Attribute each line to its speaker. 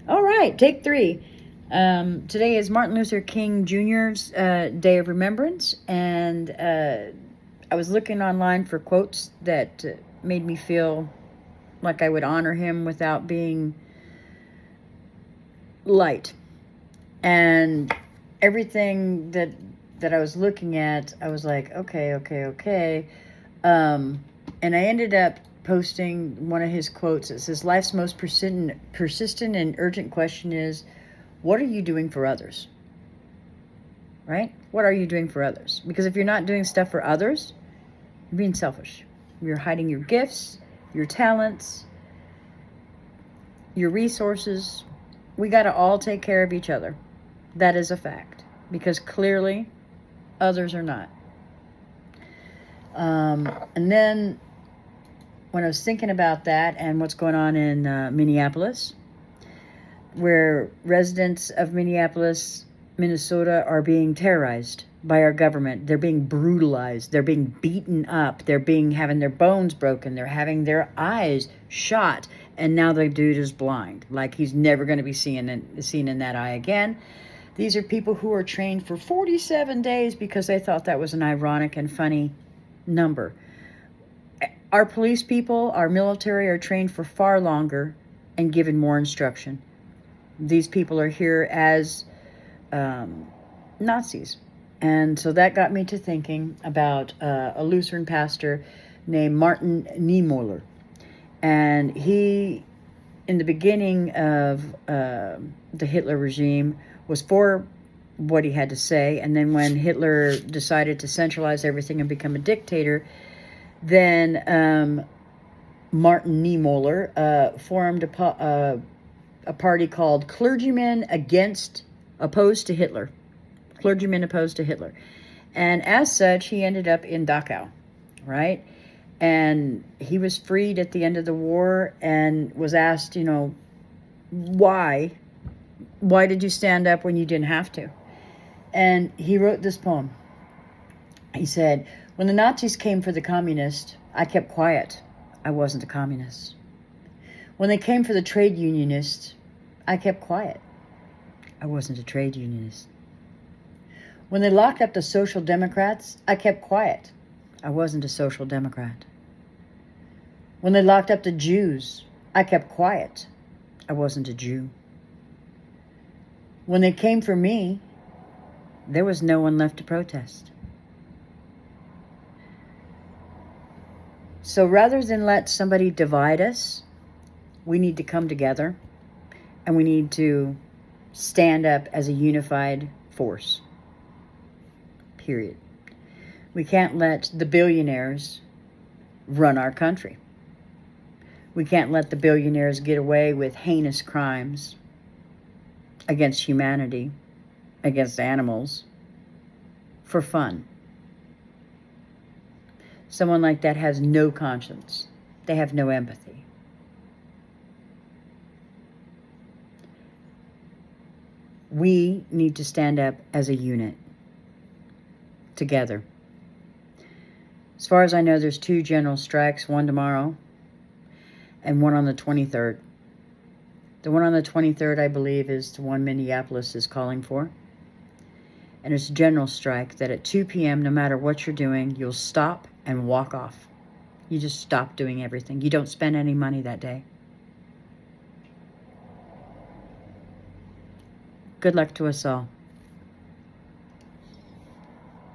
Speaker 1: All right, take three. Today is Martin Luther King Jr.'s Day of Remembrance, and I was looking online for quotes that made me feel like I would honor him without being light. And everything that I was looking at, I was like, okay. And I ended up posting one of his quotes. It says, "Life's most persistent and urgent question is, what are you doing for others?" Right? What are you doing for others? Because if you're not doing stuff for others, you're being selfish. You're hiding your gifts, your talents, your resources. We got to all take care of each other. That is a fact. Because clearly, others are not. And then when I was thinking about that and what's going on in Minneapolis, where residents of Minneapolis, Minnesota are being terrorized by our government. They're being brutalized. They're being beaten up. They're having their bones broken. They're having their eyes shot. And now the dude is blind. Like he's never going to be seen in that eye again. These are people who are trained for 47 days because they thought that was an ironic and funny number. Our police people, our military are trained for far longer and given more instruction. These people are here as Nazis. And so that got me to thinking about a Lutheran pastor named Martin Niemöller. And he, in the beginning of the Hitler regime, was for what he had to say. And then when Hitler decided to centralize everything and become a dictator, then Martin Niemöller formed a party called Clergymen Opposed to Hitler. Clergymen Opposed to Hitler. And as such, he ended up in Dachau, right? And he was freed at the end of the war and was asked, why? Why did you stand up when you didn't have to? And he wrote this poem. He said, "When the Nazis came for the communists, I kept quiet. I wasn't a communist. When they came for the trade unionists, I kept quiet. I wasn't a trade unionist. When they locked up the Social Democrats, I kept quiet. I wasn't a Social Democrat. When they locked up the Jews, I kept quiet. I wasn't a Jew. When they came for me, there was no one left to protest." So rather than let somebody divide us, we need to come together and we need to stand up as a unified force. Period. We can't let the billionaires run our country. We can't let the billionaires get away with heinous crimes against humanity, against animals, for fun. Someone like that has no conscience. They have no empathy. We need to stand up as a unit, together. As far as I know, there's 2 general strikes, one tomorrow and one on the 23rd. The one on the 23rd, I believe, is the one Minneapolis is calling for. And it's a general strike that at 2 p.m., no matter what you're doing, you'll stop and walk off. You just stop doing everything. You don't spend any money that day. Good luck to us all.